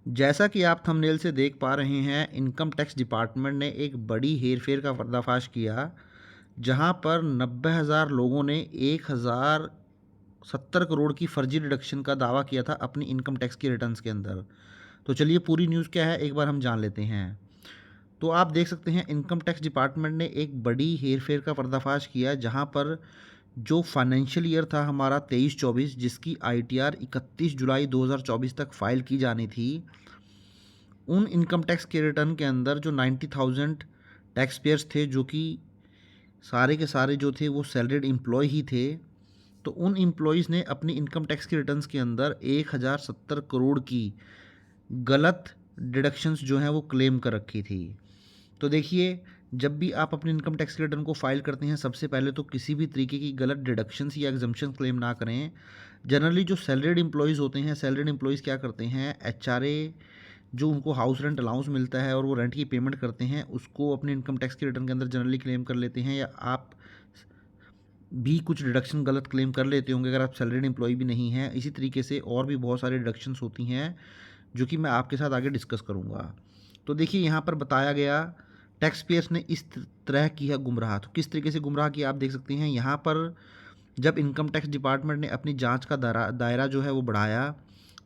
जैसा कि आप थंबनेल से देख पा रहे हैं, इनकम टैक्स डिपार्टमेंट ने एक बड़ी हेरफेर का पर्दाफाश किया, जहां पर 90,000 लोगों ने 1,070 करोड़ की फर्जी डिडक्शन का दावा किया था अपनी इनकम टैक्स की रिटर्न्स के अंदर। तो चलिए पूरी न्यूज़ क्या है एक बार हम जान लेते हैं। तो आप देख सकते हैं इनकम टैक्स डिपार्टमेंट ने एक बड़ी हेरफेर का पर्दाफाश किया, जहां पर जो फाइनेंशियल ईयर था हमारा 23-24, जिसकी आईटीआर 31 जुलाई 2024 तक फाइल की जानी थी, उन इनकम टैक्स के रिटर्न के अंदर जो 90,000 टैक्स पेयर्स थे, जो कि सारे के सारे जो थे वो सैलरीड एम्प्लॉय ही थे, तो उन एम्प्लॉयज़ ने अपनी इनकम टैक्स के रिटर्न्स के अंदर 1,070 करोड़ की गलत डिडक्शंस जो हैं वो क्लेम कर रखी थी। तो देखिए, जब भी आप अपने इनकम टैक्स के रिटर्न को फाइल करते हैं, सबसे पहले तो किसी भी तरीके की गलत डिडक्शंस या एग्जम्पशन क्लेम ना करें। जनरली जो सैलरीड एम्प्लॉयज़ होते हैं, सैलरीड एम्प्लॉयज़ क्या करते हैं, एचआरए जो उनको हाउस रेंट अलाउंस मिलता है और वो रेंट की पेमेंट करते हैं, उसको अपने इनकम टैक्स के रिटर्न के अंदर जनरली क्लेम कर लेते हैं, या आप भी कुछ डिडक्शन गलत क्लेम कर लेते होंगे अगर आप सैलरीड एम्प्लॉय भी नहीं हैं। इसी तरीके से और भी बहुत सारी डिडक्शंस होती हैं, जो कि मैं आपके साथ आगे डिस्कस करूँगा। तो देखिए, यहाँ पर बताया गया टैक्स पेयर्स ने इस तरह किया गुमराह। तो किस तरीके से गुमराह किया आप देख सकते हैं। यहाँ पर जब इनकम टैक्स डिपार्टमेंट ने अपनी जांच का दायरा जो है वो बढ़ाया,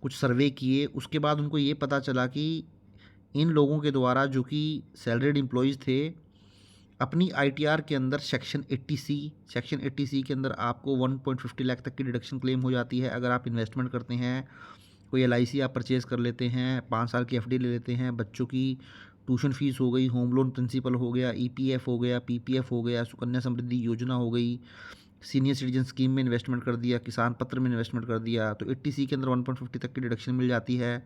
कुछ सर्वे किए, उसके बाद उनको ये पता चला कि इन लोगों के द्वारा, जो कि सैलरीड एम्प्लॉयज़ थे, अपनी आईटीआर के अंदर सेक्शन 80 सी के अंदर आपको 1.50 लाख तक की डिडक्शन क्लेम हो जाती है अगर आप इन्वेस्टमेंट करते हैं, कोई एलआईसी आप परचेज़ कर लेते हैं, 5 साल की एफडी ले लेते हैं, बच्चों की ट्यूशन फीस हो गई, होम लोन प्रिंसिपल हो गया, ईपीएफ हो गया, पीपीएफ हो गया, सुकन्या समृद्धि योजना हो गई, सीनियर सिटीजन स्कीम में इन्वेस्टमेंट कर दिया, किसान पत्र में इन्वेस्टमेंट कर दिया, तो 80 सी के अंदर 1.50 तक की डिडक्शन मिल जाती है।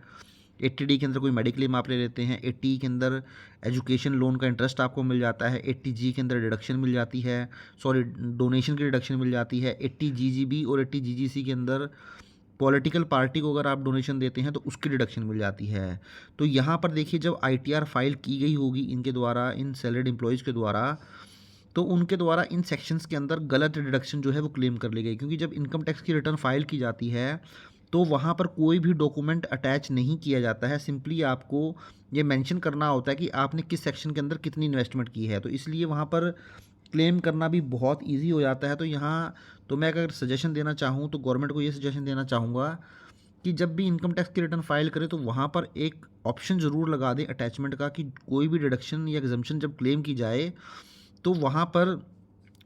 80 डी के अंदर कोई मेडिक्लेम आप ले लेते हैं, 80 के अंदर एजुकेशन लोन का इंटरेस्ट आपको मिल जाता है, 80 जी के अंदर डिडक्शन मिल जाती है, सॉरी डोनेशन की डिडक्शन मिल जाती है, 80 जीजीबी और 80 जीजीसी के अंदर पॉलिटिकल पार्टी को अगर आप डोनेशन देते हैं तो उसकी डिडक्शन मिल जाती है। तो यहाँ पर देखिए, जब आईटीआर फाइल की गई होगी इनके द्वारा, इन सैलरीड एम्प्लॉयज़ के द्वारा, तो उनके द्वारा इन सेक्शंस के अंदर गलत डिडक्शन जो है वो क्लेम कर ली गई, क्योंकि जब इनकम टैक्स की रिटर्न फाइल की जाती है तो वहाँ पर कोई भी डॉक्यूमेंट अटैच नहीं किया जाता है। सिंपली आपको ये मेंशन करना होता है कि आपने किस सेक्शन के अंदर कितनी इन्वेस्टमेंट की है, तो इसलिए वहाँ पर क्लेम करना भी बहुत ईजी हो जाता है। तो यहाँ तो मैं अगर सजेशन देना चाहूँ तो गवर्नमेंट को ये सजेशन देना चाहूँगा कि जब भी इनकम टैक्स की रिटर्न फाइल करें तो वहाँ पर एक ऑप्शन ज़रूर लगा दें अटैचमेंट का, कि कोई भी डिडक्शन या एग्जम्पशन जब क्लेम की जाए तो वहाँ पर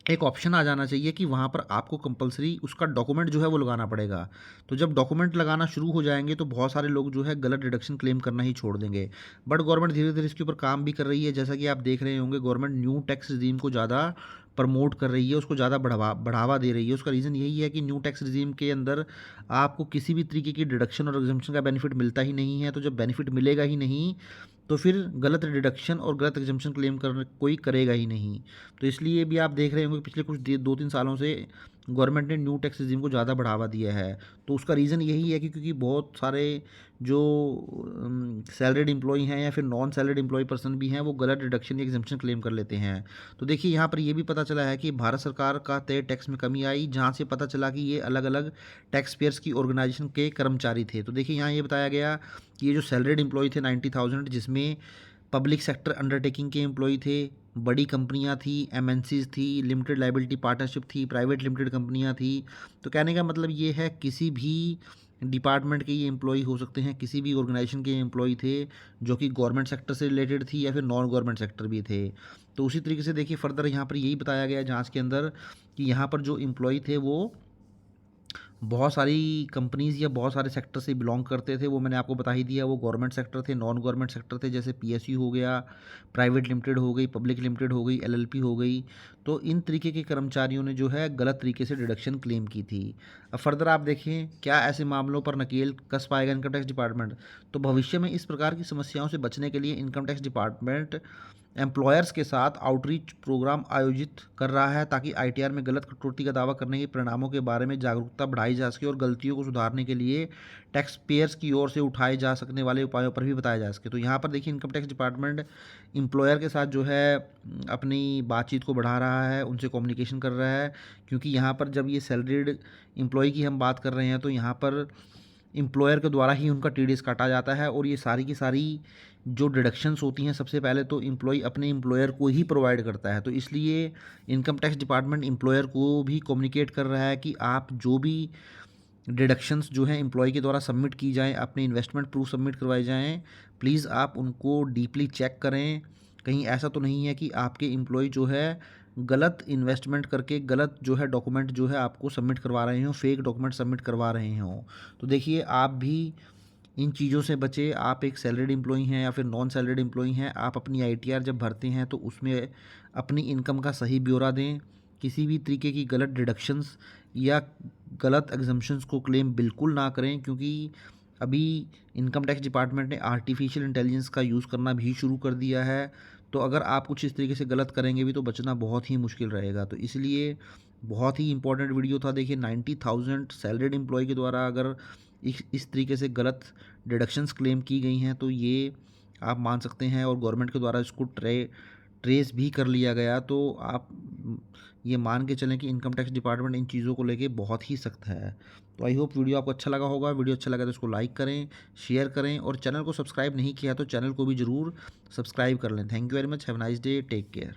एक ऑप्शन आ जाना चाहिए कि वहाँ पर आपको कंपलसरी उसका डॉक्यूमेंट जो है वो लगाना पड़ेगा। तो जब डॉक्यूमेंट लगाना शुरू हो जाएंगे तो बहुत सारे लोग जो है गलत डिडक्शन क्लेम करना ही छोड़ देंगे। बट गवर्नमेंट धीरे धीरे इसके ऊपर काम भी कर रही है। जैसा कि आप देख रहे होंगे, गवर्नमेंट न्यू टैक्स रिजीम को ज़्यादा प्रमोट कर रही है, उसको ज़्यादा बढ़ावा दे रही है। उसका रीज़न यही है कि न्यू टैक्स रिजीम के अंदर आपको किसी भी तरीके की डिडक्शन और एग्जम्पशन का बेनिफिट मिलता ही नहीं है। तो जब बेनिफिट मिलेगा ही नहीं, तो फिर गलत डिडक्शन और गलत एग्जम्पशन क्लेम कर कोई करेगा ही नहीं। तो इसलिए भी आप देख रहे होंगे पिछले कुछ 2-3 सालों से गवर्नमेंट ने न्यू टैक्स रिजीम को ज़्यादा बढ़ावा दिया है। तो उसका रीज़न यही है कि क्योंकि बहुत सारे जो सैलरीड एम्प्लॉई हैं या फिर नॉन सैलरीड एम्प्लॉय पर्सन भी हैं, वो गलत डिडक्शन या एग्जम्पशन क्लेम कर लेते हैं। तो देखिए, यहाँ पर ये भी पता चला है कि भारत सरकार का तय टैक्स में कमी आई, जहाँ से पता चला कि ये अलग अलग टैक्स पेयर्स की ऑर्गेनाइजेशन के कर्मचारी थे। तो देखिए, यहाँ ये बताया गया कि ये जो सैलरीड एम्प्लॉय थे 90,000, जिसमें पब्लिक सेक्टर अंडरटेकिंग के एम्प्लॉय थे, बड़ी कंपनियां थी, एमएनसीज थी, लिमिटेड लाइबिलिटी पार्टनरशिप थी, प्राइवेट लिमिटेड कंपनियां थी। तो कहने का मतलब ये है, किसी भी डिपार्टमेंट के ये एम्प्लॉय हो सकते हैं, किसी भी ऑर्गेनाइजेशन के एम्प्लॉय थे, जो कि गवर्नमेंट सेक्टर से रिलेटेड थी या फिर नॉन गवर्नमेंट सेक्टर भी थे। तो उसी तरीके से देखिए, फर्दर यहाँ पर यही बताया गया जांच के अंदर कि यहाँ पर जो एम्प्लॉय थे वो बहुत सारी कंपनीज़ या बहुत सारे सेक्टर से बिलोंग करते थे। वो मैंने आपको बता ही दिया, वो गवर्नमेंट सेक्टर थे, नॉन गवर्नमेंट सेक्टर थे, जैसे पीएसयू हो गया, प्राइवेट लिमिटेड हो गई, पब्लिक लिमिटेड हो गई, एलएलपी हो गई। तो इन तरीके के कर्मचारियों ने जो है गलत तरीके से डिडक्शन क्लेम की थी। अब फर्दर आप देखें, क्या ऐसे मामलों पर नकेल कस पाएगा इनकम टैक्स डिपार्टमेंट। तो भविष्य में इस प्रकार की समस्याओं से बचने के लिए इनकम टैक्स डिपार्टमेंट एम्प्लॉयर्स के साथ आउटरीच प्रोग्राम आयोजित कर रहा है, ताकि आईटीआर में गलत कटौती का दावा करने के परिणामों के बारे में जागरूकता बढ़ाई जा सके और गलतियों को सुधारने के लिए टैक्स पेयर्स की ओर से उठाए जा सकने वाले उपायों पर भी बताया जा सके। तो यहाँ पर देखिए, इनकम टैक्स डिपार्टमेंट एम्प्लॉयर के साथ जो है अपनी बातचीत को बढ़ा रहा है, उनसे कम्युनिकेशन कर रहा है, क्योंकि यहाँ पर जब ये सैलरीड एम्प्लॉय की हम बात कर रहे हैं तो यहाँ पर एम्प्लॉयर के द्वारा ही उनका टीडीएस काटा जाता है, और ये सारी की सारी जो डिडक्शंस होती हैं सबसे पहले तो एम्प्लॉय अपने एम्प्लॉयर को ही प्रोवाइड करता है। तो इसलिए इनकम टैक्स डिपार्टमेंट एम्प्लॉयर को भी कम्युनिकेट कर रहा है कि आप जो भी डिडक्शंस जो हैं एम्प्लॉय के द्वारा सबमिट की जाएँ, अपने इन्वेस्टमेंट प्रूफ सबमिट करवाए जाएँ, प्लीज़ आप उनको डीपली चेक करें। कहीं ऐसा तो नहीं है कि आपके एम्प्लॉय जो है गलत इन्वेस्टमेंट करके गलत जो है डॉक्यूमेंट जो है आपको सबमिट करवा रहे हों, फेक डॉक्यूमेंट सबमिट करवा रहे हों। तो देखिए, आप भी इन चीज़ों से बचें। आप एक सैलरीड एम्प्लॉई हैं या फिर नॉन सैलरीड एम्प्लॉई हैं, आप अपनी आईटीआर जब भरते हैं तो उसमें अपनी इनकम का सही ब्यौरा दें। किसी भी तरीके की गलत डिडक्शंस या गलत एग्जम्पशंस को क्लेम बिल्कुल ना करें, क्योंकि अभी इनकम टैक्स डिपार्टमेंट ने आर्टिफिशियल इंटेलिजेंस का यूज़ करना भी शुरू कर दिया है। तो अगर आप कुछ इस तरीके से गलत करेंगे भी तो बचना बहुत ही मुश्किल रहेगा। तो इसलिए बहुत ही इंपॉर्टेंट वीडियो था। देखिए, 90,000 सैलरीड एम्प्लॉय के द्वारा अगर इस तरीके से गलत डिडक्शंस क्लेम की गई हैं तो ये आप मान सकते हैं, और गवर्नमेंट के द्वारा इसको ट्रेस भी कर लिया गया। तो आप ये मान के चलें कि इनकम टैक्स डिपार्टमेंट इन चीज़ों को लेके बहुत ही सख्त है। तो आई होप वीडियो आपको अच्छा लगा होगा। वीडियो अच्छा लगा तो इसको लाइक करें, शेयर करें, और चैनल को सब्सक्राइब नहीं किया तो चैनल को भी ज़रूर सब्सक्राइब कर लें। Thank you very much. Have a nice day. Take care.